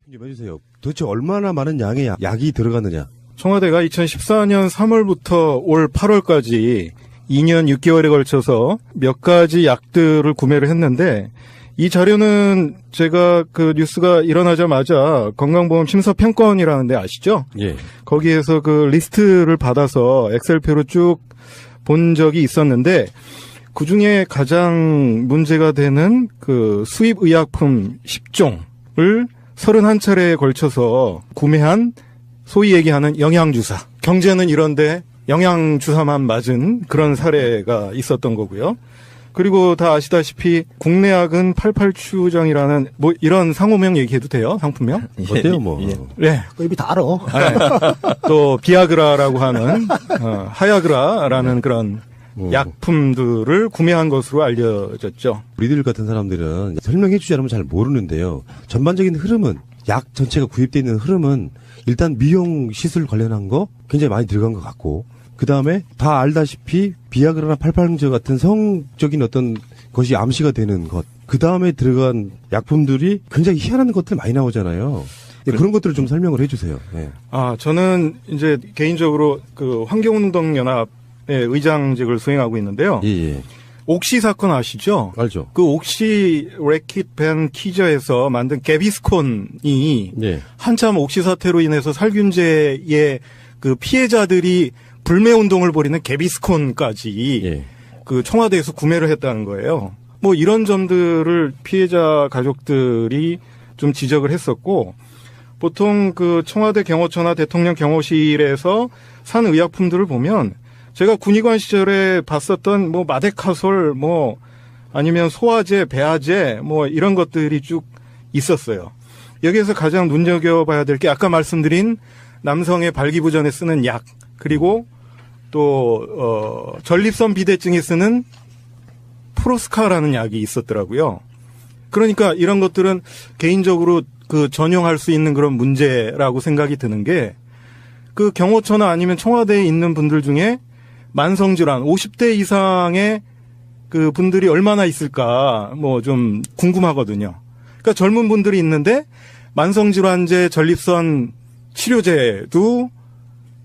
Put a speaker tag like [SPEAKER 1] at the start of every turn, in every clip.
[SPEAKER 1] 좀 해주세요. 도대체 얼마나 많은 양의 약이 들어가느냐?
[SPEAKER 2] 청와대가 2014년 3월부터 올 8월까지 2년 6개월에 걸쳐서 몇 가지 약들을 구매를 했는데, 이 자료는 제가 그 뉴스가 일어나자마자 건강보험 심사평가원이라는 데 아시죠?
[SPEAKER 1] 예.
[SPEAKER 2] 거기에서 그 리스트를 받아서 엑셀표로 쭉 본 적이 있었는데, 그 중에 가장 문제가 되는 그 수입 의약품 10종을 31차례에 걸쳐서 구매한 소위 얘기하는 영양주사. 경제는 이런데 영양주사만 맞은 그런 사례가 있었던 거고요. 그리고 다 아시다시피 국내약은 88추정이라는 뭐 이런 상호명 얘기해도 돼요? 상품명?
[SPEAKER 1] 어때요, 뭐?
[SPEAKER 2] 네.
[SPEAKER 3] 그 이미 다 알아.
[SPEAKER 2] 네. 또 비아그라라고 하는 하야그라라는 그런 약품들을 구매한 것으로 알려졌죠.
[SPEAKER 1] 우리들 같은 사람들은 설명해주지 않으면 잘 모르는데요. 전반적인 흐름은, 약 전체가 구입되어 있는 흐름은 일단 미용 시술 관련한 거 굉장히 많이 들어간 것 같고, 그 다음에 다 알다시피 비아그라나 팔팔저 같은 성적인 어떤 것이 암시가 되는 것, 그 다음에 들어간 약품들이 굉장히 희한한 것들 많이 나오잖아요. 네, 그런 것들을 좀 설명을 해주세요. 네.
[SPEAKER 2] 저는 이제 개인적으로 그 환경운동연합의 의장직을 수행하고 있는데요.
[SPEAKER 1] 예.
[SPEAKER 2] 옥시 사건 아시죠?
[SPEAKER 1] 알죠.
[SPEAKER 2] 그 옥시 래킷 벤 키저에서 만든 개비스콘이
[SPEAKER 1] 네.
[SPEAKER 2] 한참 옥시 사태로 인해서 살균제의 그 피해자들이 불매 운동을 벌이는 개비스콘까지
[SPEAKER 1] 예.
[SPEAKER 2] 그 청와대에서 구매를 했다는 거예요. 뭐 이런 점들을 피해자 가족들이 좀 지적을 했었고, 보통 그 청와대 경호처나 대통령 경호실에서 산 의약품들을 보면 제가 군의관 시절에 봤었던 뭐 마데카솔 뭐 아니면 소화제, 배아제 뭐 이런 것들이 쭉 있었어요. 여기에서 가장 눈여겨봐야 될 게 아까 말씀드린 남성의 발기부전에 쓰는 약, 그리고 또 전립선 비대증에 쓰는 프로스카라는 약이 있었더라고요. 그러니까 이런 것들은 개인적으로 그 전용할 수 있는 그런 문제라고 생각이 드는 게, 그 경호처나 아니면 청와대에 있는 분들 중에 만성질환 50대 이상의 그 분들이 얼마나 있을까 뭐 좀 궁금하거든요. 그러니까 젊은 분들이 있는데 만성질환제, 전립선 치료제도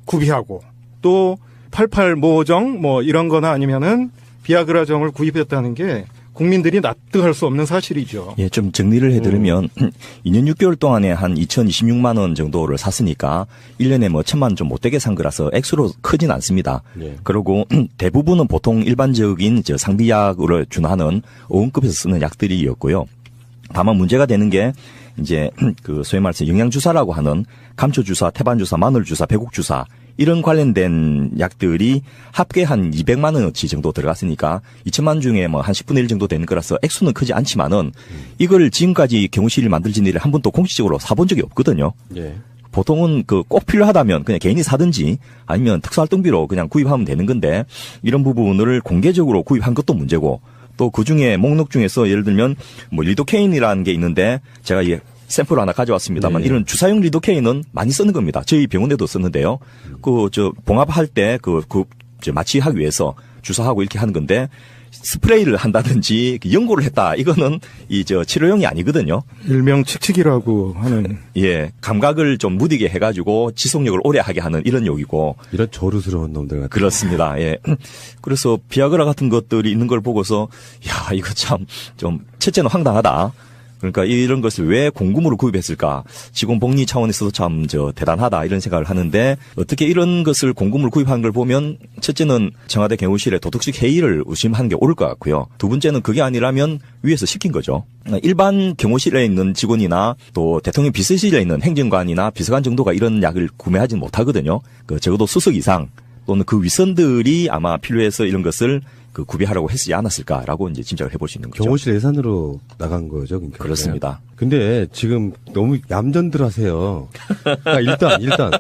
[SPEAKER 2] 구비하고, 또 88모정 뭐 이런 거나 아니면은 비아그라정을 구입했다는 게 국민들이 납득할 수 없는 사실이죠.
[SPEAKER 4] 예, 좀 정리를 해드리면 2년 6개월 동안에 한 2,026만 원 정도를 샀으니까 1년에 뭐 1,000만 원 좀 못되게 산 거라서 액수로 크진 않습니다.
[SPEAKER 1] 예.
[SPEAKER 4] 그리고 대부분은 보통 일반적인 상비약으로 준하는 어원급에서 쓰는 약들이었고요. 다만 문제가 되는 게 이제 그 소위 말해서 영양주사라고 하는 감초주사, 태반주사, 마늘주사, 배국주사 이런 관련된 약들이 합계 한 200만 원어치 정도 들어갔으니까 2천만 원 중에 뭐 한 10분의 1 정도 되는 거라서 액수는 크지 않지만은 이걸 지금까지 경호실이 만들진 일을 한 번도 공식적으로 사본 적이 없거든요.
[SPEAKER 1] 예.
[SPEAKER 4] 보통은 그 꼭 필요하다면 그냥 개인이 사든지 아니면 특수활동비로 그냥 구입하면 되는 건데, 이런 부분을 공개적으로 구입한 것도 문제고, 또 그 중에 목록 중에서 예를 들면 뭐 리도케인이라는 게 있는데 제가 이 샘플을 하나 가져왔습니다만,
[SPEAKER 1] 네.
[SPEAKER 4] 이런 주사용 리도케인은 많이 쓰는 겁니다. 저희 병원에도 썼는데요. 봉합할 때 마취하기 위해서 주사하고 이렇게 하는 건데, 스프레이를 한다든지 연고를 했다, 이거는 치료용이 아니거든요.
[SPEAKER 2] 일명 칙칙이라고 하는.
[SPEAKER 4] 예, 감각을 좀 무디게 해가지고 지속력을 오래 하게 하는 이런 용이고.
[SPEAKER 1] 이런 저루스러운 놈들 같은.
[SPEAKER 4] 그렇습니다. 예. 그래서 비아그라 같은 것들이 있는 걸 보고서, 야, 이거 참 좀 첫째는 황당하다. 그러니까 이런 것을 왜 공금으로 구입했을까? 직원 복리 차원에서도 참 대단하다, 이런 생각을 하는데, 어떻게 이런 것을 공금으로 구입한 걸 보면 첫째는 청와대 경호실의 도덕식 해이를 의심하는 게 옳을 것 같고요. 두 번째는 그게 아니라면 위에서 시킨 거죠. 일반 경호실에 있는 직원이나 또 대통령 비서실에 있는 행정관이나 비서관 정도가 이런 약을 구매하지는 못하거든요. 적어도 수석 이상 또는 그 윗선들이 아마 필요해서 이런 것을 구비하라고 했지 않았을까라고 이제 짐작을 해볼 수 있는 거죠.
[SPEAKER 1] 경호실 예산으로 나간 거죠, 그러니까.
[SPEAKER 4] 그렇습니다.
[SPEAKER 1] 근데 지금 너무 얌전들 하세요. 그러니까 일단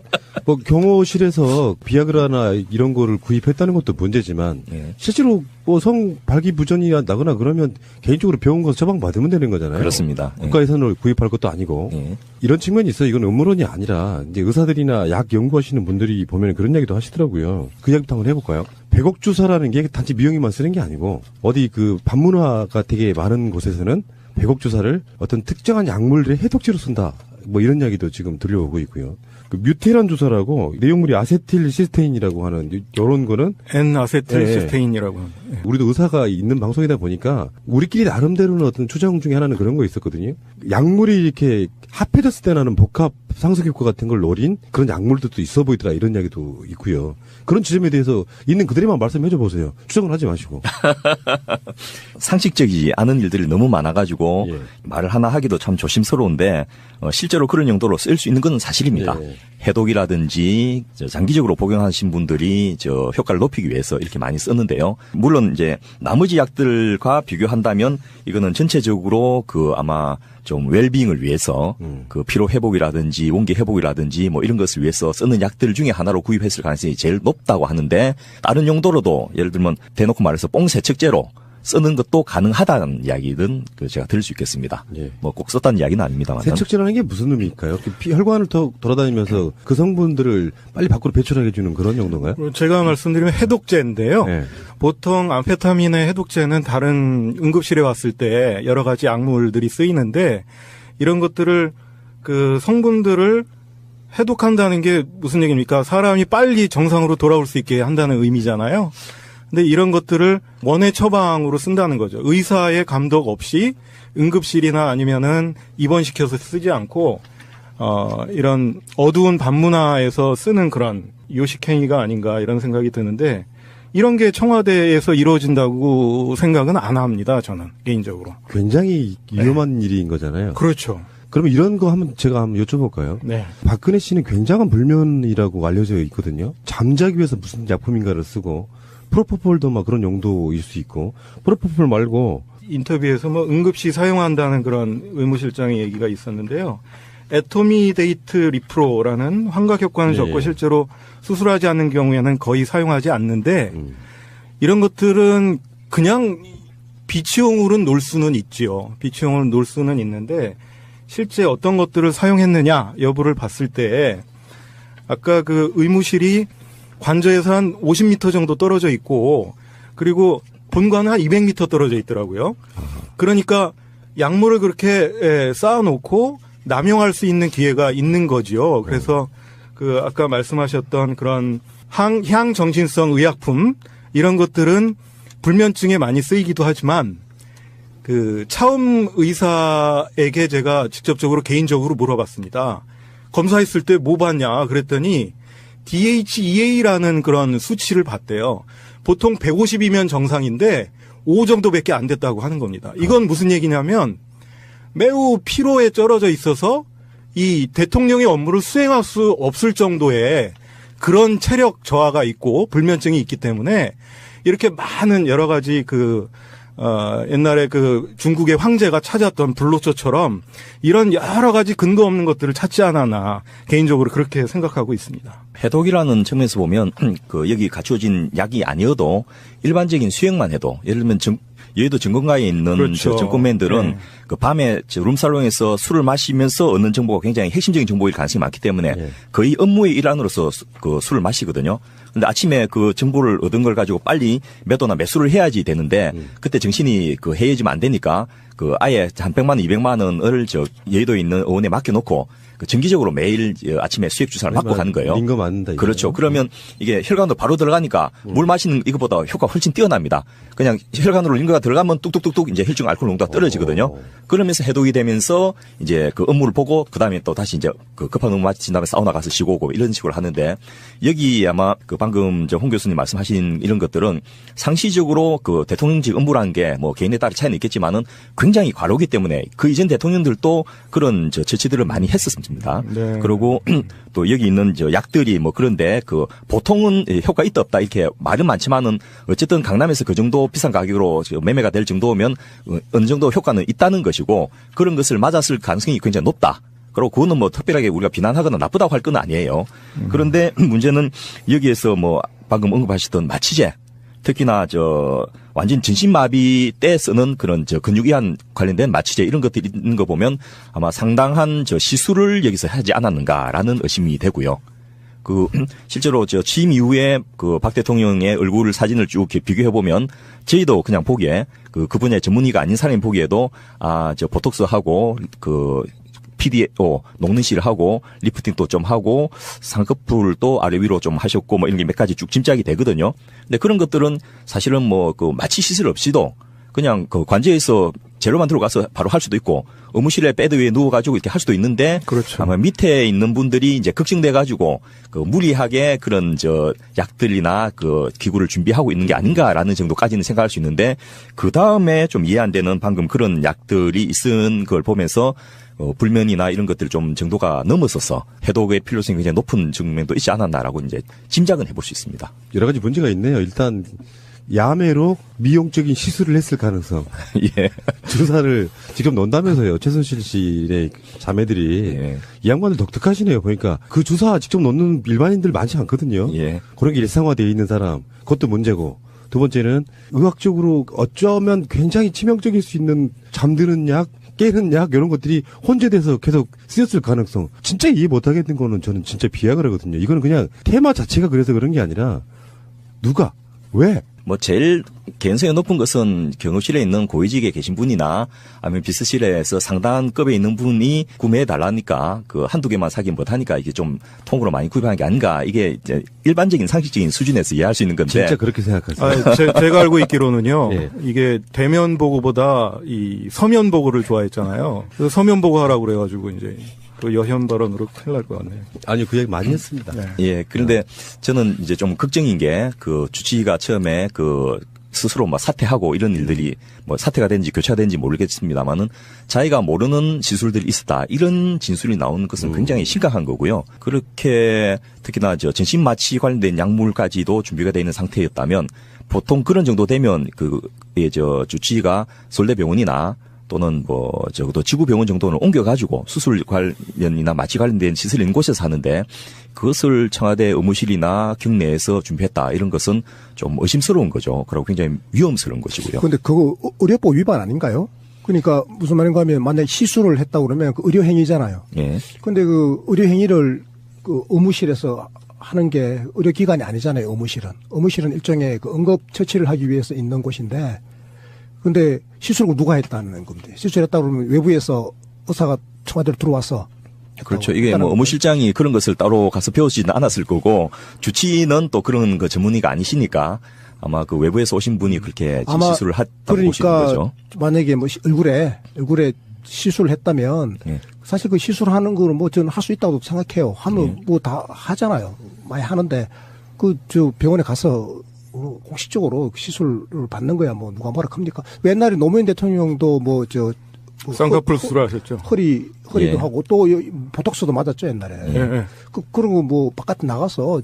[SPEAKER 1] 뭐 경호실에서 비아그라나 이런 거를 구입했다는 것도 문제지만,
[SPEAKER 4] 예.
[SPEAKER 1] 실제로 뭐 성 발기부전이 나거나 그러면 개인적으로 병원 가서 처방 받으면 되는 거잖아요.
[SPEAKER 4] 그렇습니다.
[SPEAKER 1] 국가 예산으로 구입할 것도 아니고.
[SPEAKER 4] 예.
[SPEAKER 1] 이런 측면이 있어요. 이건 음모론이 아니라 이제 의사들이나 약 연구하시는 분들이 보면 그런 이야기도 하시더라고요. 그 이야기부터 한번 해볼까요? 백옥 주사라는 게 단지 미용이만 쓰는 게 아니고, 어디 그 반문화가 되게 많은 곳에서는 백옥 주사를 어떤 특정한 약물들의 해독제로 쓴다, 뭐 이런 이야기도 지금 들려오고 있고요. 그 뮤테란 주사라고 내용물이 아세틸시스테인이라고 하는 이런 거는
[SPEAKER 2] N-아세틸시스테인이라고 합니다. 예.
[SPEAKER 1] 우리도 의사가 있는 방송이다 보니까 우리끼리 나름대로는 어떤 추정 중에 하나는 그런 거 있었거든요. 약물이 이렇게 합해졌을 때 나는 복합 상승 효과 같은 걸 노린 그런 약물들도 있어 보이더라 이런 이야기도 있고요. 그런 지점에 대해서 있는 그대로만 말씀해 줘 보세요. 추정을 하지 마시고.
[SPEAKER 4] 상식적이지 않은 일들이 너무 많아가지고
[SPEAKER 1] 예.
[SPEAKER 4] 말을 하나 하기도 참 조심스러운데 실제로 그런 용도로 쓸 수 있는 건 사실입니다.
[SPEAKER 1] 예.
[SPEAKER 4] 해독이라든지 장기적으로 복용하신 분들이 효과를 높이기 위해서 이렇게 많이 썼는데요. 물론 이제 나머지 약들과 비교한다면 이거는 전체적으로 아마 좀 웰빙을 위해서 그 피로 회복이라든지 원기 회복이라든지 뭐 이런 것을 위해서 쓰는 약들 중에 하나로 구입했을 가능성이 제일 높다고 하는데 다른 용도로도 예를 들면 대놓고 말해서 뽕 세척제로 쓰는 것도 가능하다는 이야기는 제가 들을 수 있겠습니다.
[SPEAKER 1] 예.
[SPEAKER 4] 뭐 꼭 썼다는 이야기는 아닙니다만.
[SPEAKER 1] 세척제라는 게 무슨 의미일까요? 혈관을 돌아다니면서 그 성분들을 빨리 밖으로 배출하게 해주는 그런 용도인가요?
[SPEAKER 2] 제가 말씀드리면 해독제인데요.
[SPEAKER 1] 네.
[SPEAKER 2] 보통 암페타민의 해독제는 다른 응급실에 왔을 때 여러 가지 약물들이 쓰이는데 이런 것들을 그 성분들을 해독한다는 게 무슨 얘기입니까? 사람이 빨리 정상으로 돌아올 수 있게 한다는 의미잖아요. 근데 이런 것들을 원해 처방으로 쓴다는 거죠. 의사의 감독 없이 응급실이나 아니면은 입원시켜서 쓰지 않고 이런 어두운 밤문화에서 쓰는 그런 요식행위가 아닌가 이런 생각이 드는데 이런 게 청와대에서 이루어진다고 생각은 안 합니다. 저는 개인적으로.
[SPEAKER 1] 굉장히 위험한 일인 거잖아요.
[SPEAKER 2] 그렇죠.
[SPEAKER 1] 그러면 이런 거 제가 한번 여쭤볼까요?
[SPEAKER 2] 네.
[SPEAKER 1] 박근혜 씨는 굉장한 불면이라고 알려져 있거든요. 잠자기 위해서 무슨 약품인가를 쓰고 프로포폴도 막 그런 용도일 수 있고 프로포폴 말고
[SPEAKER 2] 인터뷰에서 뭐 응급시 사용한다는 그런 의무실장의 얘기가 있었는데요. 에토미데이트 리프로라는 환각 효과는
[SPEAKER 1] 네.
[SPEAKER 2] 적고 실제로 수술하지 않는 경우에는 거의 사용하지 않는데 이런 것들은 그냥 비치용으로는 놓을 수는 있지요. 비치용으로 놓을 수는 있는데 실제 어떤 것들을 사용했느냐 여부를 봤을 때 아까 그 의무실이 관저에서 한 50m 정도 떨어져 있고 그리고 본관은 한 200m 떨어져 있더라고요. 그러니까 약물을 그렇게 쌓아놓고 남용할 수 있는 기회가 있는 거지요. 그래서 그 아까 말씀하셨던 그런 향정신성 의약품 이런 것들은 불면증에 많이 쓰이기도 하지만 그 차움 의사에게 제가 직접적으로 개인적으로 물어봤습니다. 검사했을 때 뭐 봤냐 그랬더니 DHEA라는 그런 수치를 봤대요. 보통 150이면 정상인데 5 정도밖에 안 됐다고 하는 겁니다. 이건 무슨 얘기냐면 매우 피로에 쩔어져 있어서 이 대통령의 업무를 수행할 수 없을 정도의 그런 체력 저하가 있고 불면증이 있기 때문에 이렇게 많은 여러 가지 옛날에 그 중국의 황제가 찾았던 불로초처럼 이런 여러 가지 근거 없는 것들을 찾지 않았나 개인적으로 그렇게 생각하고 있습니다.
[SPEAKER 4] 해독이라는 측면에서 보면 여기 갖추어진 약이 아니어도 일반적인 수행만 해도 예를 들면 여의도 증권가에 있는
[SPEAKER 2] 그렇죠.
[SPEAKER 4] 증권맨들은
[SPEAKER 2] 네.
[SPEAKER 4] 그 밤에 룸살롱에서 술을 마시면서 얻는 정보가 굉장히 핵심적인 정보일 가능성이 많기 때문에
[SPEAKER 1] 네.
[SPEAKER 4] 거의 업무의 일환으로서 그 술을 마시거든요. 근데 아침에 그 정보를 얻은 걸 가지고 빨리 매도나 매수를 해야지 되는데 그때 정신이 해이해지면 안 되니까 아예 한 100만 원, 200만 원을 여의도에 있는 의원에 맡겨놓고 정기적으로 매일 아침에 수액 주사를 맞고 가는 거예요.
[SPEAKER 1] 민거 맞는다. 이거죠.
[SPEAKER 4] 그렇죠. 그러면 이게 혈관도 바로 들어가니까 물 마시는 이것보다 효과가 훨씬 뛰어납니다. 그냥 혈관으로 링거가 들어가면 뚝뚝뚝뚝 이제 혈중 알코올 농도가 떨어지거든요. 그러면서 해독이 되면서 이제 그 업무를 보고 그다음에 또 다시 이제 급한 업무 마친 다음에 사우나 가서 쉬고 오고 이런 식으로 하는데 여기 아마 방금 홍 교수님 말씀하신 이런 것들은 상시적으로 대통령직 업무라는 게 뭐 개인에 따라 차이는 있겠지만은 굉장히 과로기 때문에 그 이전 대통령들도 그런 처치들을 많이 했었습니다.
[SPEAKER 2] 네.
[SPEAKER 4] 그리고 또 여기 있는 약들이 뭐 그런데 보통은 효과 있다 없다 이렇게 말은 많지만은 어쨌든 강남에서 그 정도 비싼 가격으로 매매가 될 정도면 어느 정도 효과는 있다는 것이고 그런 것을 맞았을 가능성이 굉장히 높다. 그리고 그거는 뭐 특별하게 우리가 비난하거나 나쁘다고 할 건 아니에요. 그런데 문제는 여기에서 뭐 방금 언급하셨던 마취제 특히나 완전 전신마비 때 쓰는 그런 근육이완 관련된 마취제 이런 것들이 있는 거 보면 아마 상당한 시술을 여기서 하지 않았는가라는 의심이 되고요. 실제로 취임 이후에 박 대통령의 얼굴 사진을 쭉 비교해 보면 저희도 그냥 보기에 그 분야의 전문의가 아닌 사람이 보기에도 보톡스하고 PDO 녹는 실을 하고 리프팅도 좀 하고 상급풀도 아래 위로 좀 하셨고 뭐 이런 게 몇 가지 쭉 짐작이 되거든요. 근데 그런 것들은 사실은 뭐 그 마취 시술 없이도 그냥 그 관제에서 재료만 들어가서 바로 할 수도 있고 의무실에 베드 위에 누워가지고 이렇게 할 수도 있는데
[SPEAKER 2] 그렇죠.
[SPEAKER 4] 아마 밑에 있는 분들이 이제 걱정돼가지고 그 무리하게 그런 저 약들이나 그 기구를 준비하고 있는 게 아닌가라는 정도까지는 생각할 수 있는데 그 다음에 좀 이해 안 되는 방금 그런 약들이 있은 걸 보면서 불면이나 이런 것들 좀 정도가 넘었어서 해독의 필요성이 굉장히 높은 측면도 있지 않았나라고 이제 짐작은 해볼 수 있습니다.
[SPEAKER 1] 여러 가지 문제가 있네요. 일단 야매로 미용적인 시술을 했을 가능성.
[SPEAKER 4] 예.
[SPEAKER 1] 주사를 직접 넣는다면서요. 최순실 씨의 자매들이.
[SPEAKER 4] 예.
[SPEAKER 1] 이 양반들 독특하시네요. 보니까 그 주사 직접 넣는 일반인들 많지 않거든요.
[SPEAKER 4] 예.
[SPEAKER 1] 그런 게 일상화되어 있는 사람. 그것도 문제고. 두 번째는 의학적으로 어쩌면 굉장히 치명적일 수 있는 잠드는 약, 깨는 약 이런 것들이 혼재돼서 계속 쓰였을 가능성. 진짜 이해 못하겠는 거는 저는 진짜 비약을하거든요. 이거는 그냥 테마 자체가 그래서 그런 게 아니라 누가 왜?
[SPEAKER 4] 뭐 제일 개연성이 높은 것은 경호실에 있는 고위직에 계신 분이나 아니면 비서실에서 상당한 급에 있는 분이 구매해 달라니까 그 한두 개만 사긴 못하니까 이게 좀 통으로 많이 구입하는 게 아닌가. 이게 이제 일반적인 상식적인 수준에서 이해할 수 있는 건데.
[SPEAKER 1] 진짜 그렇게 생각하세요?
[SPEAKER 2] 제가 알고 있기로는요.
[SPEAKER 1] 예.
[SPEAKER 2] 이게 대면 보고보다 이 서면 보고를 좋아했잖아요. 그래서 서면 보고 하라고 그래가지고 이제 또 여현 발언으로 큰일 날 것 같네요.
[SPEAKER 1] 아니요, 그 얘기 많이 했습니다.
[SPEAKER 2] 네.
[SPEAKER 4] 예. 그런데 저는 이제 좀 걱정인 게 그 주치의가 처음에 그 스스로 막 사퇴하고 이런 일들이 뭐 사퇴가 된지 교체가 된지 모르겠습니다만은 자기가 모르는 시술들이 있었다. 이런 진술이 나오는 것은 굉장히 심각한 거고요. 그렇게 특히나 저 전신 마취 관련된 약물까지도 준비가 되어 있는 상태였다면 보통 그런 정도 되면 저 주치의가 서울대병원이나 또는 뭐 적어도 지구병원 정도는 옮겨가지고 수술 관련이나 마취 관련된 시설이 있는 곳에서 하는데 그것을 청와대 의무실이나 경내에서 준비했다 이런 것은 좀 의심스러운 거죠. 그리고 굉장히 위험스러운 것이고요.
[SPEAKER 3] 그런데 그거 의료법 위반 아닌가요? 그러니까 무슨 말인가 하면 만약에 시술을 했다고 그러면 그 의료행위잖아요.
[SPEAKER 4] 예.
[SPEAKER 3] 그런데 그 의료행위를 그 의무실에서 하는 게 의료기관이 아니잖아요. 의무실은 일종의 그 응급처치를 하기 위해서 있는 곳인데 근데 시술을 누가 했다는 건데 시술했다 그러면 외부에서 의사가 청와대로 들어와서
[SPEAKER 4] 그렇죠. 이게 뭐 의무실장이 그런 것을 따로 가서 배우지는 않았을 거고 주치의는 또 그런 그 전문의가 아니시니까 아마 그 외부에서 오신 분이 그렇게 시술을 했다고 보시는 거죠.
[SPEAKER 3] 만약에 뭐 얼굴에 시술을 했다면
[SPEAKER 4] 예.
[SPEAKER 3] 사실 그 시술하는 거는 뭐 저는 할 수 있다고 생각해요. 하면 뭐 다 하잖아요. 많이 하는데 그 저 병원에 가서 공식적으로 시술을 받는 거야 뭐 누가 뭐라 합니까? 옛날에 노무현 대통령도
[SPEAKER 2] 쌍꺼풀 수술하셨죠.
[SPEAKER 3] 허리도
[SPEAKER 4] 예.
[SPEAKER 3] 하고 또 보톡스도 맞았죠 옛날에.
[SPEAKER 2] 예.
[SPEAKER 3] 그런 거 뭐 바깥에 나가서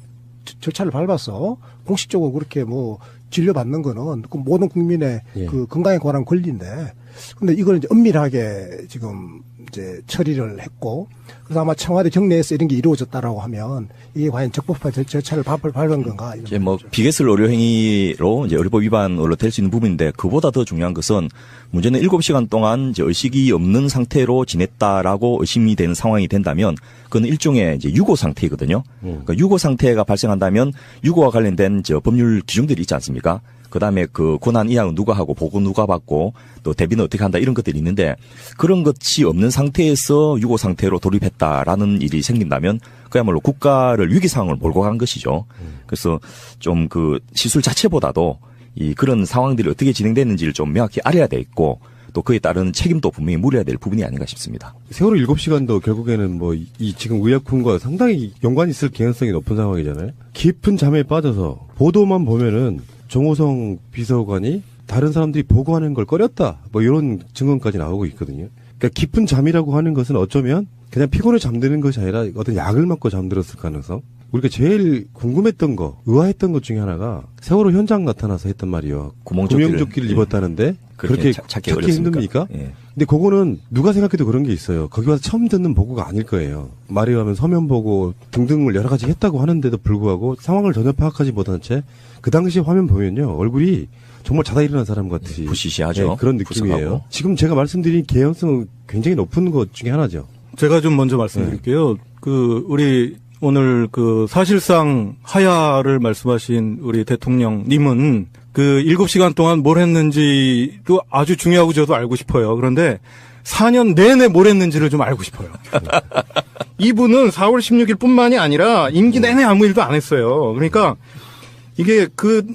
[SPEAKER 3] 절차를 밟아서 공식적으로 그렇게 뭐 진료받는 거는 그 모든 국민의
[SPEAKER 1] 예.
[SPEAKER 3] 그 건강에 관한 권리인데 근데 이걸 이제 은밀하게 지금 이제 처리를 했고 그래서 아마 청와대 경내에서 이런 게 이루어졌다라고 하면 이게 과연 적법한 절차를 밟은 건가?
[SPEAKER 4] 이제 뭐 비개설 의료행위로 이제 의료법 위반으로 될 수 있는 부분인데 그보다 더 중요한 것은 문제는 7시간 동안 이제 의식이 없는 상태로 지냈다라고 의심이 되는 상황이 된다면 그건 일종의 이제 유고 상태이거든요. 그러니까 유고 상태가 발생한다면 유고와 관련된 저 법률 규정들이 있지 않습니까? 그다음에 그 고난 이양은 누가 하고 보고 누가 받고 또 대비는 어떻게 한다 이런 것들이 있는데 그런 것이 없는 상태에서 유고 상태로 돌입했다라는 일이 생긴다면 그야말로 국가를 위기 상황을 몰고 간 것이죠. 그래서 좀 그 시술 자체보다도 이 그런 상황들이 어떻게 진행됐는지를 좀 명확히 알아야 돼 있고 또 그에 따른 책임도 분명히 물어야 될 부분이 아닌가 싶습니다.
[SPEAKER 1] 세월호 7시간도 결국에는 뭐 이 지금 의약품과 상당히 연관이 있을 개연성이 높은 상황이잖아요. 깊은 잠에 빠져서 보도만 보면은 정호성 비서관이 다른 사람들이 보고하는 걸 꺼렸다. 뭐 이런 증언까지 나오고 있거든요. 그러니까 깊은 잠이라고 하는 것은 어쩌면 그냥 피곤해 잠드는 것이 아니라 어떤 약을 맞고 잠들었을 가능성. 우리가 제일 궁금했던 거, 의아했던 것 중에 하나가 세월호 현장 나타나서 했던 말이요. 구명조끼를 입었다는데 그렇게 찾기 힘듭니까?
[SPEAKER 4] 예.
[SPEAKER 1] 근데 그거는 누가 생각해도 그런 게 있어요. 거기 와서 처음 듣는 보고가 아닐 거예요. 말이 하면 서면 보고 등등을 여러 가지 했다고 하는데도 불구하고 상황을 전혀 파악하지 못한 채 그 당시 화면 보면요. 얼굴이 정말 자다 일어난 사람 같이
[SPEAKER 4] 부시시하죠.
[SPEAKER 1] 네, 그런 느낌이에요.
[SPEAKER 4] 부석하고.
[SPEAKER 1] 지금 제가 말씀드린 개연성은 굉장히 높은 것 중에 하나죠.
[SPEAKER 2] 제가 좀 먼저 말씀드릴게요. 우리 오늘 사실상 하야를 말씀하신 우리 대통령님은 7시간 동안 뭘 했는지도 아주 중요하고 저도 알고 싶어요. 그런데 4년 내내 뭘 했는지를 좀 알고 싶어요. 이분은 4월 16일뿐만이 아니라 임기 내내 아무 일도 안 했어요. 그러니까 이게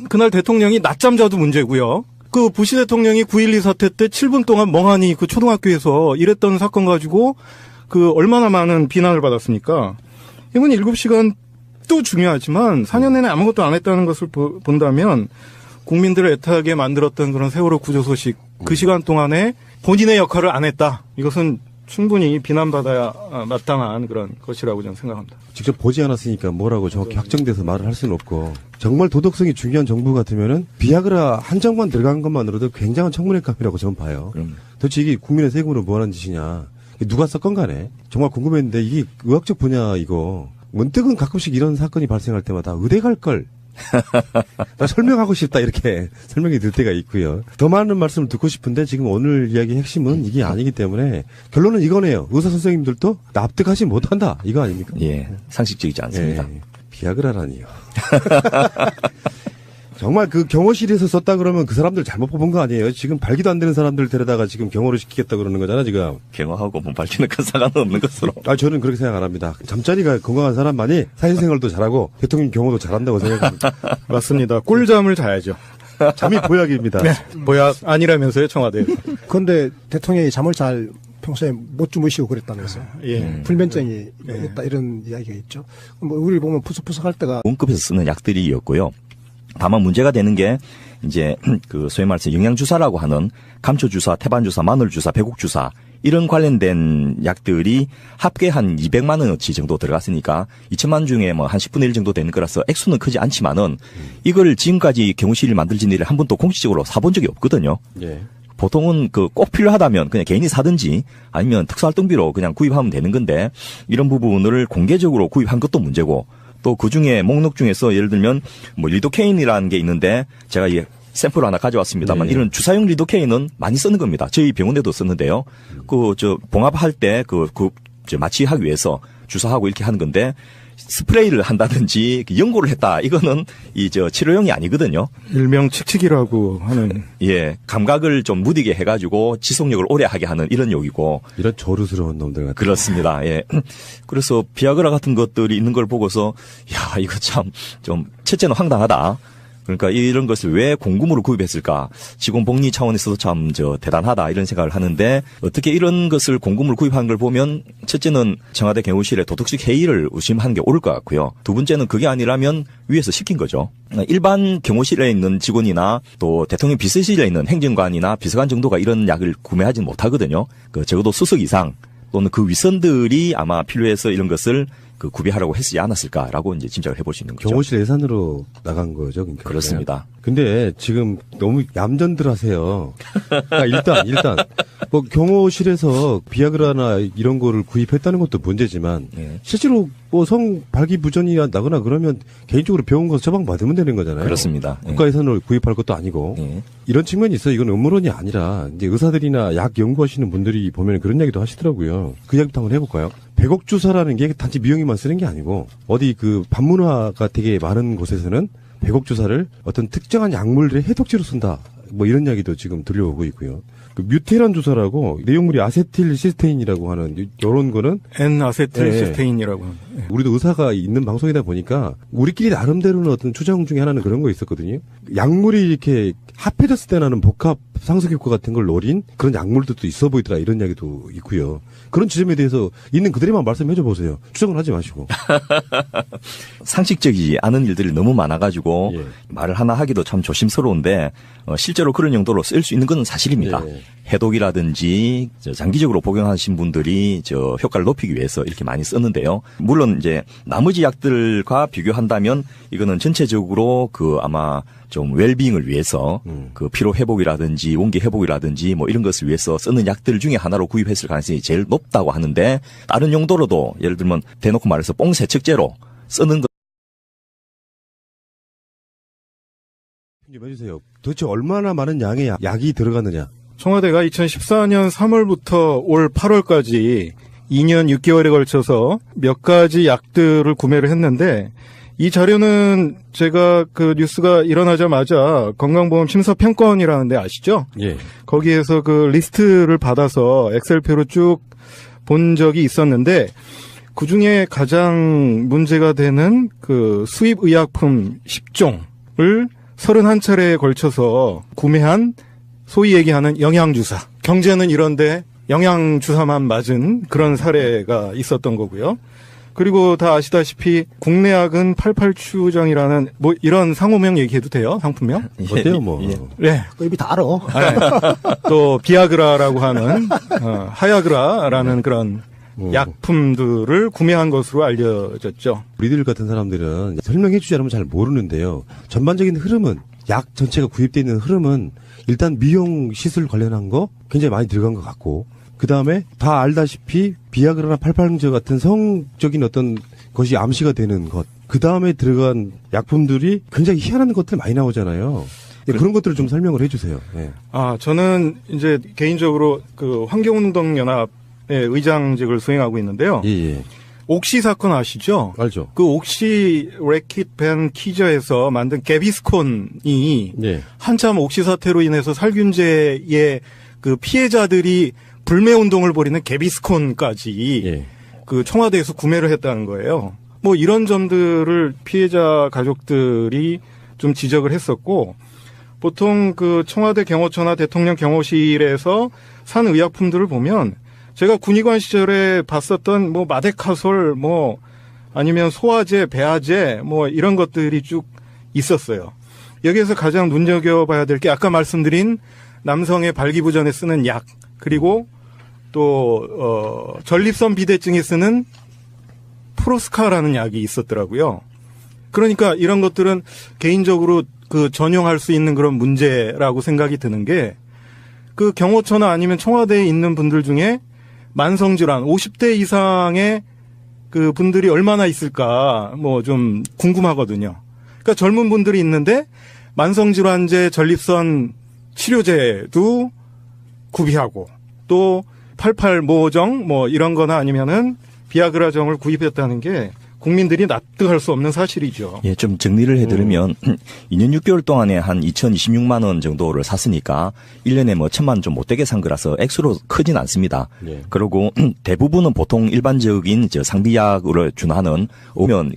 [SPEAKER 2] 그날 대통령이 낮잠 자도 문제고요. 그 부시 대통령이 9.12 사태 때 7분 동안 멍하니 그 초등학교에서 일했던 사건 가지고 그 얼마나 많은 비난을 받았습니까? 이분 7시간도 중요하지만 4년 내내 아무것도 안 했다는 것을 본다면 국민들을 애타게 만들었던 그런 세월호 구조 소식 그 시간 동안에 본인의 역할을 안 했다. 이것은 충분히 비난받아야 마땅한 그런 것이라고 저는 생각합니다.
[SPEAKER 1] 직접 보지 않았으니까 뭐라고 정확히 확정돼서 말을 할 수는 없고 정말 도덕성이 중요한 정부 같으면은 비아그라 한정만 들어간 것만으로도 굉장한 청문회감이라고 저는 봐요. 도대체 이게 국민의 세금으로 뭐 하는 짓이냐. 누가 썼건 간에 정말 궁금했는데 이게 의학적 분야 이거 문득은 가끔씩 이런 사건이 발생할 때마다 의대 갈 걸. 나 설명하고 싶다 이렇게 설명이 들 때가 있고요. 더 많은 말씀을 듣고 싶은데 지금 오늘 이야기의 핵심은 이게 아니기 때문에 결론은 이거네요. 의사 선생님들도 납득하지 못한다 이거 아닙니까?
[SPEAKER 4] 예, 상식적이지 않습니다.
[SPEAKER 1] 예, 비아그라라니요. 정말 그 경호실에서 썼다 그러면 그 사람들 잘못 뽑은 거 아니에요? 지금 발기도 안 되는 사람들 데려다가 지금 경호를 시키겠다 그러는 거잖아 지금.
[SPEAKER 4] 경호하고 뭐 밝히는 큰 상관없는 것으로.
[SPEAKER 1] 저는 그렇게 생각 안 합니다. 잠자리가 건강한 사람만이 사회생활도 잘하고 대통령 경호도 잘한다고 생각합니다.
[SPEAKER 2] 맞습니다. 꿀잠을 자야죠.
[SPEAKER 1] 잠이 보약입니다.
[SPEAKER 2] 네, 보약 아니라면서요, 청와대에서.
[SPEAKER 3] 그런데 대통령이 잠을 잘 평소에 못 주무시고 그랬다면서요.
[SPEAKER 2] 예.
[SPEAKER 3] 불면증이 있다 이런 이야기가 있죠. 뭐 우리 보면 푸석푸석할 때가
[SPEAKER 4] 원급에서 쓰는 약들이었고요. 다만 문제가 되는 게 이제 그 소위 말해서 영양주사라고 하는 감초주사, 태반주사, 마늘주사, 배국주사 이런 관련된 약들이 합계 한 200만 원어치 정도 들어갔으니까 2천만 원 중에 뭐 한 10분의 1 정도 되는 거라서 액수는 크지 않지만은 이걸 지금까지 경호실을 만들진 일을 한 번도 공식적으로 사본 적이 없거든요.
[SPEAKER 1] 예.
[SPEAKER 4] 보통은 그 꼭 필요하다면 그냥 개인이 사든지 아니면 특수활동비로 그냥 구입하면 되는 건데 이런 부분을 공개적으로 구입한 것도 문제고 또 그 중에 목록 중에서 예를 들면 뭐 리도케인이라는 게 있는데 제가 이 샘플 하나 가져왔습니다만
[SPEAKER 1] 네.
[SPEAKER 4] 이런 주사용 리도케인은 많이 쓰는 겁니다. 저희 병원에도 썼는데요. 봉합할 때 마취하기 위해서 주사하고 이렇게 하는 건데 스프레이를 한다든지 연고를 했다. 이거는 치료용이 아니거든요.
[SPEAKER 2] 일명 칙칙이라고 하는.
[SPEAKER 4] 예, 감각을 좀 무디게 해가지고 지속력을 오래 하게 하는 이런 용이고.
[SPEAKER 1] 이런 조르스러운 놈들 같은.
[SPEAKER 4] 그렇습니다. 예. 그래서 비아그라 같은 것들이 있는 걸 보고서 야, 이거 참 좀 첫째는 황당하다. 그러니까 이런 것을 왜 공금으로 구입했을까? 직원복리 차원에서도 참 대단하다 이런 생각을 하는데 어떻게 이런 것을 공금으로 구입한 걸 보면 첫째는 청와대 경호실의 도덕적 해이를 의심하는 게 옳을 것 같고요. 두 번째는 그게 아니라면 위에서 시킨 거죠. 일반 경호실에 있는 직원이나 또 대통령 비서실에 있는 행정관이나 비서관 정도가 이런 약을 구매하지 못하거든요. 적어도 수석 이상 또는 그 윗선들이 아마 필요해서 이런 것을 구비하라고 했지 않았을까라고 이제 짐작을 해볼 수 있는 거죠.
[SPEAKER 1] 경호실 예산으로 나간 거죠. 그러니까.
[SPEAKER 4] 그렇습니다.
[SPEAKER 1] 근데 지금 너무 얌전들 하세요. 그러니까 일단 뭐 경호실에서 비아그라나 이런 거를 구입했다는 것도 문제지만
[SPEAKER 4] 네.
[SPEAKER 1] 실제로 뭐 성 발기부전이 나거나 그러면 개인적으로 병원 가서 처방 받으면 되는 거잖아요.
[SPEAKER 4] 그렇습니다.
[SPEAKER 1] 국가 예산으로 구입할 것도 아니고
[SPEAKER 4] 네.
[SPEAKER 1] 이런 측면이 있어요. 이건 음모론이 아니라 이제 의사들이나 약 연구하시는 분들이 보면 그런 이야기도 하시더라고요. 그 이야기부터 한번 해볼까요? 백옥주사라는 게 단지 미용이만 쓰는 게 아니고 어디 그 반문화가 되게 많은 곳에서는 백옥주사를 어떤 특정한 약물들의 해독제로 쓴다. 뭐 이런 이야기도 지금 들려오고 있고요. 그 뮤테란 주사라고 내용물이 아세틸시스테인이라고 하는 이런 거는
[SPEAKER 2] N-아세틸시스테인이라고 하는.
[SPEAKER 1] 우리도 의사가 있는 방송이다 보니까 우리끼리 나름대로는 어떤 추정 중에 하나는 그런 거 있었거든요. 약물이 이렇게 합해졌을 때 나는 복합 상수효과 같은 걸 노린 그런 약물들도 있어 보이더라 이런 이야기도 있고요. 그런 지점에 대해서 있는 그대로만 말씀해줘 보세요. 추정을 하지 마시고.
[SPEAKER 4] 상식적이지 않은 일들이 너무 많아가지고
[SPEAKER 1] 예.
[SPEAKER 4] 말을 하나 하기도 참 조심스러운데 실제로 그런 용도로 쓸 수 있는 건 사실입니다.
[SPEAKER 1] 예.
[SPEAKER 4] 해독이라든지 장기적으로 복용하신 분들이 효과를 높이기 위해서 이렇게 많이 썼는데요. 물론 이제 나머지 약들과 비교한다면 이거는 전체적으로 아마 좀 웰빙을 위해서 피로 회복이라든지 원기 회복이라든지 뭐 이런 것을 위해서 쓰는 약들 중에 하나로 구입했을 가능성이 제일 높다고 하는데 다른 용도로도 예를 들면 대놓고 말해서 뽕 세척제로 쓰는 것
[SPEAKER 1] 좀 해주세요. 도대체 얼마나 많은 양의 약이 들어갔느냐.
[SPEAKER 2] 청와대가 2014년 3월부터 올 8월까지 2년 6개월에 걸쳐서 몇 가지 약들을 구매를 했는데 이 자료는 제가 그 뉴스가 일어나자마자 건강보험 심사평가원이라는 데 아시죠?
[SPEAKER 1] 예.
[SPEAKER 2] 거기에서 그 리스트를 받아서 엑셀표로 쭉 본 적이 있었는데 그 중에 가장 문제가 되는 그 수입 의약품 10종을 31차례에 걸쳐서 구매한 소위 얘기하는 영양주사. 경제는 이런데 영양주사만 맞은 그런 사례가 있었던 거고요. 그리고 다 아시다시피 국내약은 88추정이라는 뭐 이런 상호명 얘기해도 돼요? 상품명?
[SPEAKER 1] 어때요, 뭐.
[SPEAKER 2] 네.
[SPEAKER 3] 그 이미 다 알아.
[SPEAKER 2] 네. 또 비아그라라고 하는 하야그라라는 그런 약품들을 구매한 것으로 알려졌죠.
[SPEAKER 1] 우리들 같은 사람들은 설명해주지 않으면 잘 모르는데요. 전반적인 흐름은, 약 전체가 구입되어 있는 흐름은 일단 미용 시술 관련한 거 굉장히 많이 들어간 것 같고, 그 다음에 다 알다시피 비아그라나 팔팔응제 같은 성적인 어떤 것이 암시가 되는 것, 그 다음에 들어간 약품들이 굉장히 희한한 것들 많이 나오잖아요. 네, 그런 것들을 좀 설명을 해주세요. 네.
[SPEAKER 2] 저는 이제 개인적으로 그 환경운동연합의 의장직을 수행하고 있는데요.
[SPEAKER 1] 예.
[SPEAKER 2] 옥시 사건 아시죠?
[SPEAKER 1] 알죠.
[SPEAKER 2] 그 옥시 래킷 밴 키저에서 만든 개비스콘이
[SPEAKER 1] 예.
[SPEAKER 2] 한참 옥시 사태로 인해서 살균제의 그 피해자들이 불매 운동을 벌이는 개비스콘까지
[SPEAKER 1] 예.
[SPEAKER 2] 그 청와대에서 구매를 했다는 거예요. 뭐 이런 점들을 피해자 가족들이 좀 지적을 했었고, 보통 그 청와대 경호처나 대통령 경호실에서 산 의약품들을 보면 제가 군의관 시절에 봤었던 뭐 마데카솔 뭐 아니면 소화제, 배아제 뭐 이런 것들이 쭉 있었어요. 여기에서 가장 눈여겨봐야 될 게 아까 말씀드린 남성의 발기부전에 쓰는 약, 그리고 또 전립선 비대증에 쓰는 프로스카라는 약이 있었더라고요. 그러니까 이런 것들은 개인적으로 그 전용할 수 있는 그런 문제라고 생각이 드는 게, 그 경호처나 아니면 청와대에 있는 분들 중에 만성질환 50대 이상의 그 분들이 얼마나 있을까 뭐 좀 궁금하거든요. 그러니까 젊은 분들이 있는데 만성질환제, 전립선 치료제도 구비하고 또 88모정 뭐 이런 거나 아니면은 비아그라정을 구입했다는 게 국민들이 납득할 수 없는 사실이죠.
[SPEAKER 4] 예, 좀 정리를 해드리면 2년 6개월 동안에 한 2,026만 원 정도를 샀으니까 1년에 뭐 1,000만 원 좀 못되게 산 거라서 액수로 크진 않습니다.
[SPEAKER 1] 예.
[SPEAKER 4] 그리고 대부분은 보통 일반적인 상비약으로 준하는 오면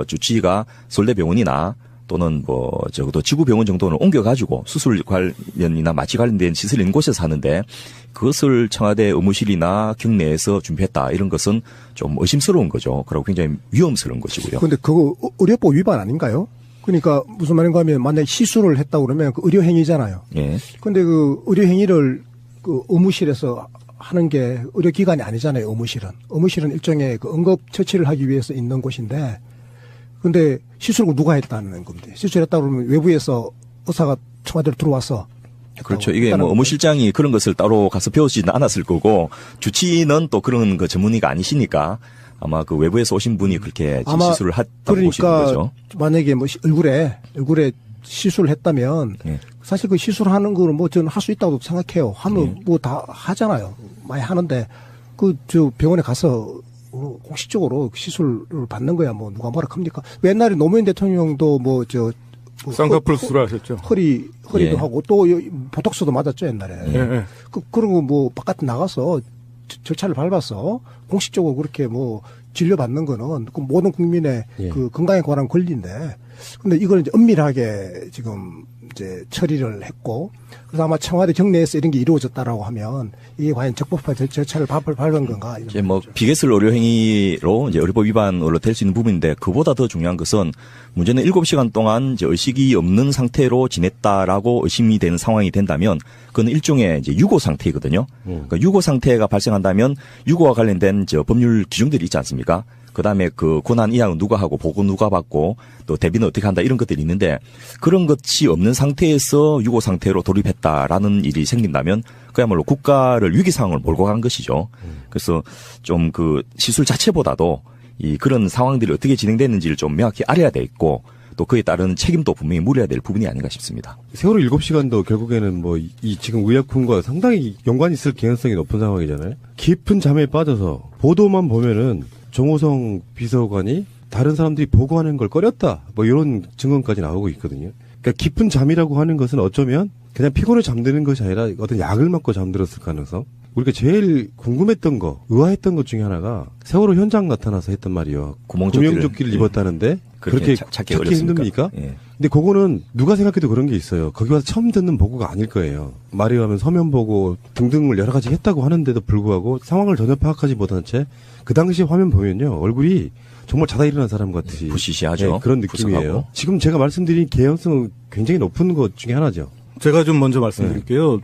[SPEAKER 4] 주치의가 서울대병원이나 또는 적어도 지구병원 정도는 옮겨가지고 수술 관련이나 마취 관련된 시설 있는 곳에서 하는데, 그것을 청와대 의무실이나 경내에서 준비했다, 이런 것은 좀 의심스러운 거죠. 그리고 굉장히 위험스러운 것이고요.
[SPEAKER 3] 근데 그거 의료법 위반 아닌가요? 그러니까 무슨 말인가 하면 만약에 시술을 했다고 그러면 그 의료행위잖아요.
[SPEAKER 4] 예.
[SPEAKER 3] 근데 그 의료행위를 그 의무실에서 하는 게 의료기관이 아니잖아요, 의무실은. 의무실은 일종의 그 응급처치를 하기 위해서 있는 곳인데, 근데 시술을 누가 했다는 건데, 시술했다고 그러면 외부에서 의사가 청와대로 들어와서.
[SPEAKER 4] 그렇죠. 이게 뭐 의무실장이 그런 것을 따로 가서 배우지는 않았을 거고, 주치의는 또 그런 그 전문의가 아니시니까 아마 그 외부에서 오신 분이 그렇게 시술을 했다고 보시는 거죠.
[SPEAKER 3] 만약에 뭐 얼굴에 시술을 했다면
[SPEAKER 4] 예.
[SPEAKER 3] 사실 그 시술하는 거는 뭐 저는 할 수 있다고 생각해요. 하면 뭐 다 하잖아요. 많이 하는데 그 저 병원에 가서 공식적으로 시술을 받는 거야 뭐 누가 뭐라 합니까? 옛날에 노무현 대통령도 뭐
[SPEAKER 2] 쌍꺼풀 수술하셨죠.
[SPEAKER 3] 허리도
[SPEAKER 4] 예.
[SPEAKER 3] 하고 또 보톡스도 맞았죠 옛날에.
[SPEAKER 2] 예.
[SPEAKER 3] 그리고 뭐 바깥에 나가서 절차를 밟아서 공식적으로 그렇게 뭐 진료받는 거는 그 모든 국민의
[SPEAKER 1] 예.
[SPEAKER 3] 그 건강에 관한 권리인데, 근데 이걸 이제 은밀하게 지금 이제 처리를 했고, 그래서 아마 청와대 경내에서 이런 게 이루어졌다라고 하면 이게 과연 적법한 절차를 밟은 건가? 이런
[SPEAKER 4] 이제 뭐 비계술 의료행위로 이제 의료법 위반으로 될 수 있는 부분인데, 그보다 더 중요한 것은 문제는 7시간 동안 이제 의식이 없는 상태로 지냈다라고 의심이 되는 상황이 된다면, 그건 일종의 이제 유고 상태이거든요. 그러니까 유고 상태가 발생한다면 유고와 관련된 법률 규정들이 있지 않습니까? 그다음에 그 고난 이양은 누가 하고 보고 누가 받고 또 대비는 어떻게 한다, 이런 것들이 있는데, 그런 것이 없는 상태에서 유고 상태로 돌입했다라는 일이 생긴다면 그야말로 국가를 위기 상황을 몰고 간 것이죠. 그래서 좀 그 시술 자체보다도 이 그런 상황들이 어떻게 진행됐는지를 좀 명확히 알아야 돼 있고, 또 그에 따른 책임도 분명히 물어야 될 부분이 아닌가 싶습니다.
[SPEAKER 1] 세월호 7시간도 결국에는 뭐 이 지금 의약품과 상당히 연관이 있을 개연성이 높은 상황이잖아요. 깊은 잠에 빠져서 보도만 보면은 정호성 비서관이 다른 사람들이 보고하는 걸 꺼렸다. 뭐 이런 증언까지 나오고 있거든요. 그러니까 깊은 잠이라고 하는 것은 어쩌면 그냥 피곤해 잠드는 것이 아니라 어떤 약을 맞고 잠들었을 가능성. 우리가 제일 궁금했던 거, 의아했던 것 중에 하나가 세월호 현장 나타나서 했던 말이요. 구명조끼를 입었다는데 그렇게 찾기 힘듭니까?
[SPEAKER 4] 예.
[SPEAKER 1] 근데 그거는 누가 생각해도 그런 게 있어요. 거기 와서 처음 듣는 보고가 아닐 거예요. 말에 의하면 서면 보고 등등을 여러 가지 했다고 하는데도 불구하고 상황을 전혀 파악하지 못한 채 그 당시 화면 보면요. 얼굴이 정말 자다 일어난 사람 같이
[SPEAKER 4] 부시시하죠.
[SPEAKER 1] 네, 그런 느낌이에요.
[SPEAKER 4] 부석하고.
[SPEAKER 1] 지금 제가 말씀드린 개연성은 굉장히 높은 것 중에 하나죠.
[SPEAKER 2] 제가 좀 먼저 말씀드릴게요.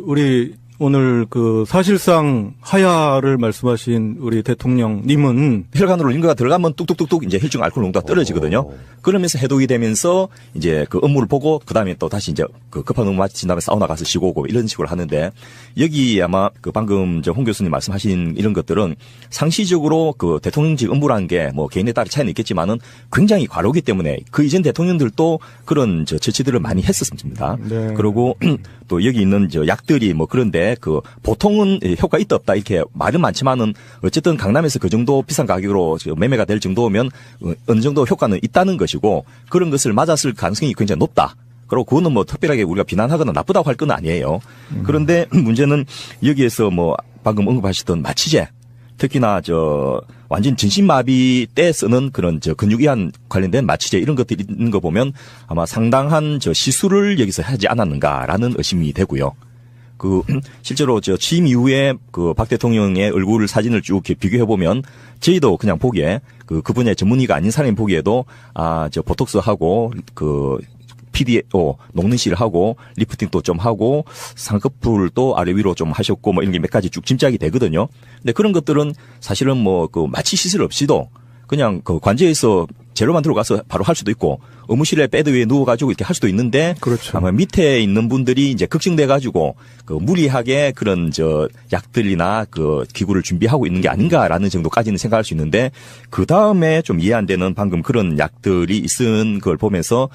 [SPEAKER 2] 우리 오늘 사실상 하야를 말씀하신 우리 대통령님은
[SPEAKER 4] 혈관으로 인가가 들어가면 뚝뚝뚝뚝 이제 혈중 알코올 농도가 떨어지거든요. 그러면서 해독이 되면서 이제 그 업무를 보고 그 다음에 또 다시 이제 그 급한 업무 마친 다음에 사우나 가서 쉬고 오고 이런 식으로 하는데 여기 아마 그 방금 홍 교수님 말씀하신 이런 것들은 상시적으로 그 대통령직 업무라는 게 뭐 개인에 따라 차이는 있겠지만은 굉장히 과로기 때문에 그 이전 대통령들도 그런 처치들을 많이 했었습니다.
[SPEAKER 2] 네.
[SPEAKER 4] 그리고 또 여기 있는 약들이 뭐 그런데 그 보통은 효과 있다 없다 이렇게 말은 많지만은 어쨌든 강남에서 그 정도 비싼 가격으로 매매가 될 정도면 어느 정도 효과는 있다는 것이고 그런 것을 맞았을 가능성이 굉장히 높다. 그리고 그거는 뭐 특별하게 우리가 비난하거나 나쁘다고 할 건 아니에요. 그런데 문제는 여기에서 뭐 방금 언급하셨던 마취제, 특히나 완전 전신마비 때 쓰는 그런 근육이완 관련된 마취제 이런 것들이 있는 거 보면 아마 상당한 시술을 여기서 하지 않았는가라는 의심이 되고요. 실제로 취임 이후에 박 대통령의 얼굴 사진을 쭉 비교해 보면 저희도 그냥 보기에 그 분야의 전문의가 아닌 사람이 보기에도 보톡스 하고 PDO 녹는실을 하고 리프팅도 좀 하고 상꺼풀도 아래 위로 좀 하셨고 뭐 이런 게 몇 가지 쭉 짐작이 되거든요. 근데 그런 것들은 사실은 뭐 마취 시술 없이도 그냥 관제에서 재료만 들어가서 바로 할 수도 있고 의무실에 베드 위에 누워가지고 이렇게 할 수도 있는데
[SPEAKER 2] 그렇죠.
[SPEAKER 4] 아마 밑에 있는 분들이 이제 걱정돼가지고 무리하게 그런 약들이나 기구를 준비하고 있는 게 아닌가라는 정도까지는 생각할 수 있는데 그 다음에 좀 이해 안 되는 방금 그런 약들이 있은 걸 보면서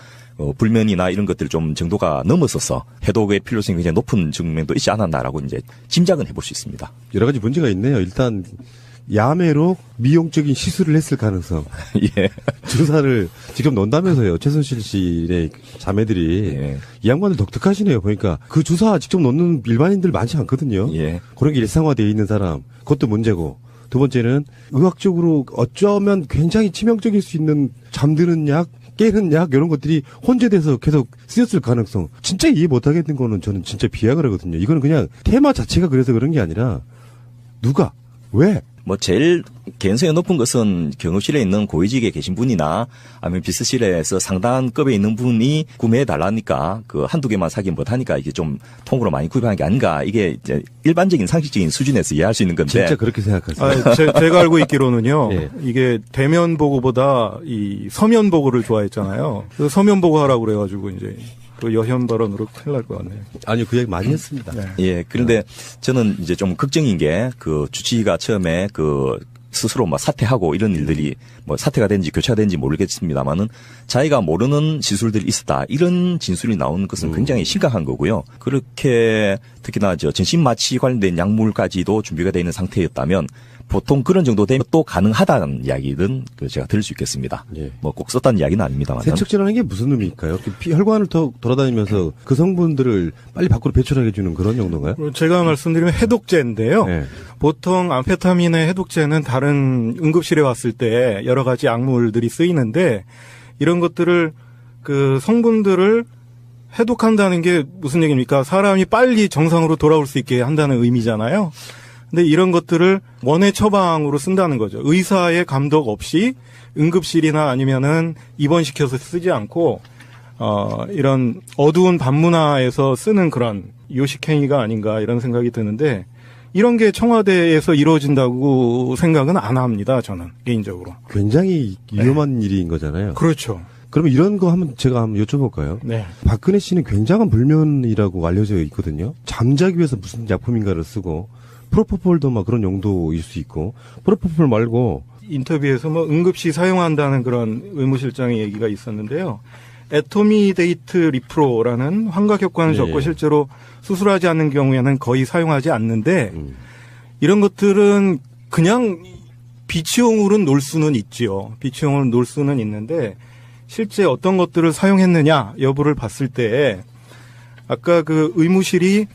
[SPEAKER 4] 불면이나 이런 것들 좀 정도가 넘었어서 해독의 필요성이 굉장히 높은 측면도 있지 않았나라고 이제 짐작은 해볼 수 있습니다.
[SPEAKER 1] 여러 가지 문제가 있네요. 일단 야매로 미용적인 시술을 했을 가능성.
[SPEAKER 4] 예.
[SPEAKER 1] 주사를 직접 넣는다면서요. 최순실 씨의 자매들이.
[SPEAKER 4] 예.
[SPEAKER 1] 이 양반들 독특하시네요. 보니까 그 주사 직접 넣는 일반인들 많지 않거든요.
[SPEAKER 4] 예.
[SPEAKER 1] 그런 게 일상화되어 있는 사람. 그것도 문제고. 두 번째는 의학적으로 어쩌면 굉장히 치명적일 수 있는 잠드는 약, 깨는 약 이런 것들이 혼재돼서 계속 쓰였을 가능성. 진짜 이해 못하겠는 거는 저는 진짜 비약을 하거든요. 이거는 그냥 테마 자체가 그래서 그런 게 아니라 누가 왜?
[SPEAKER 4] 뭐 제일 개연성이 높은 것은 경호실에 있는 고위직에 계신 분이나 아니면 비서실에서 상당한 급에 있는 분이 구매해 달라니까 한두 개만 사긴 못하니까 이게 좀 통으로 많이 구입하는 게 아닌가. 이게 이제 일반적인 상식적인 수준에서 이해할 수 있는 건데.
[SPEAKER 1] 진짜 그렇게 생각하세요?
[SPEAKER 2] 제가 알고 있기로는요.
[SPEAKER 1] 예.
[SPEAKER 2] 이게 대면 보고보다 이 서면 보고를 좋아했잖아요. 그 서면 보고 하라고 그래가지고 이제 여현 발언으로 큰일 날 것 같네요.
[SPEAKER 1] 아니요, 그 얘기 많이 했습니다.
[SPEAKER 2] 네.
[SPEAKER 4] 예. 그런데 저는 이제 좀 걱정인 게 주치의가 처음에 스스로 사퇴하고 이런 일들이 사퇴가 된지 교체가 된지 모르겠습니다만은 자기가 모르는 시술들이 있었다. 이런 진술이 나오는 것은 굉장히 심각한 거고요. 그렇게 특히나 전신마취 관련된 약물까지도 준비가 되어 있는 상태였다면 보통 그런 정도 되면 또 가능하다는 이야기는 제가 들을 수 있겠습니다.
[SPEAKER 1] 예.
[SPEAKER 4] 꼭 썼다는 이야기는 아닙니다만.
[SPEAKER 1] 세척제라는 게 무슨 의미일까요? 혈관을 돌아다니면서 그 성분들을 빨리 밖으로 배출하게 해주는 그런 정도인가요?
[SPEAKER 2] 제가 말씀드리면 해독제인데요.
[SPEAKER 1] 네.
[SPEAKER 2] 보통 암페타민의 해독제는 다른 응급실에 왔을 때 여러 가지 약물들이 쓰이는데 이런 것들을 성분들을 해독한다는 게 무슨 얘기입니까? 사람이 빨리 정상으로 돌아올 수 있게 한다는 의미잖아요. 근데 이런 것들을 원의 처방으로 쓴다는 거죠. 의사의 감독 없이 응급실이나 아니면은 입원시켜서 쓰지 않고 이런 어두운 밤문화에서 쓰는 그런 요식행위가 아닌가 이런 생각이 드는데 이런 게 청와대에서 이루어진다고 생각은 안 합니다. 저는 개인적으로.
[SPEAKER 1] 굉장히 위험한 일인 거잖아요.
[SPEAKER 2] 그렇죠.
[SPEAKER 1] 그러면 이런 거 제가 한번 여쭤볼까요?
[SPEAKER 2] 네.
[SPEAKER 1] 박근혜 씨는 굉장한 불면이라고 알려져 있거든요. 잠자기 위해서 무슨 약품인가를 쓰고 프로포폴도 그런 용도일 수 있고 프로포폴 말고
[SPEAKER 2] 인터뷰에서 응급시 사용한다는 그런 의무실장의 얘기가 있었는데요. 에토미데이트 리프로라는 환각 효과는 적고 실제로 수술하지 않는 경우에는 거의 사용하지 않는데 이런 것들은 그냥 비치용으로는 놀 수는 있지요. 비치용으로 놀 수는 있는데 실제 어떤 것들을 사용했느냐 여부를 봤을 때 아까 그 의무실이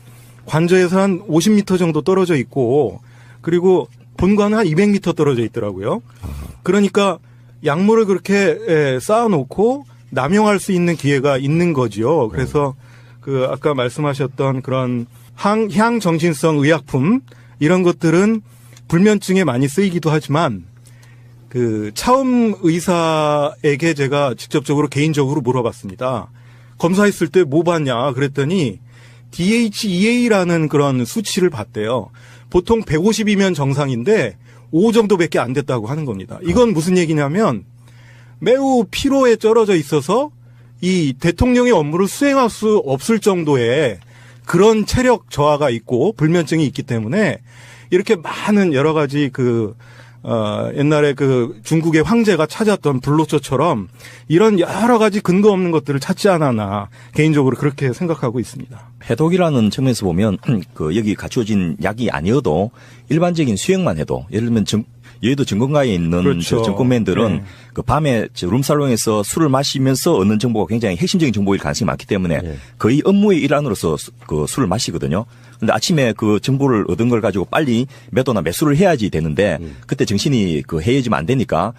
[SPEAKER 2] 관저에서 한 50m 정도 떨어져 있고 그리고 본관은 한 200m 떨어져 있더라고요. 그러니까 약물을 그렇게 쌓아놓고 남용할 수 있는 기회가 있는 거지요. 그래서 그 아까 말씀하셨던 그런 향정신성 의약품 이런 것들은 불면증에 많이 쓰이기도 하지만 그 차움 의사에게 제가 직접적으로 개인적으로 물어봤습니다. 검사했을 때 뭐 봤냐 그랬더니 DHEA라는 그런 수치를 봤대요. 보통 150이면 정상인데 5 정도밖에 안 됐다고 하는 겁니다. 이건 무슨 얘기냐면 매우 피로에 쩔어져 있어서 이 대통령의 업무를 수행할 수 없을 정도의 그런 체력 저하가 있고 불면증이 있기 때문에 이렇게 많은 여러 가지 옛날에 그 중국의 황제가 찾았던 불로초처럼 이런 여러 가지 근거 없는 것들을 찾지 않았나 개인적으로 그렇게 생각하고 있습니다.
[SPEAKER 4] 해독이라는 측면에서 보면 여기 갖추어진 약이 아니어도 일반적인 수행만 해도 예를 들면 여의도 증권가에 있는
[SPEAKER 2] 그렇죠.
[SPEAKER 4] 증권맨들은
[SPEAKER 2] 네.
[SPEAKER 4] 그 밤에 룸살롱에서 술을 마시면서 얻는 정보가 굉장히 핵심적인 정보일 가능성이 많기 때문에
[SPEAKER 1] 네.
[SPEAKER 4] 거의 업무의 일환으로서 그 술을 마시거든요. 근데 아침에 그 정보를 얻은 걸 가지고 빨리 매도나 매수를 해야지 되는데 그때 정신이 해이해지면 안 되니까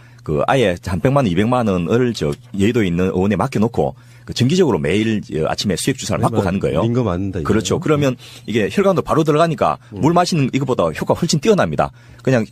[SPEAKER 4] 아예 한 100만 원, 200만 원을 여의도에 있는 의원에 맡겨놓고 정기적으로 매일 아침에 수액 주사를 맞고 가는 거예요.
[SPEAKER 1] 민거 맞는다.
[SPEAKER 4] 그렇죠. 그러면 이게 혈관도 바로 들어가니까 물 마시는 이것보다 효과가 훨씬 뛰어납니다. 그냥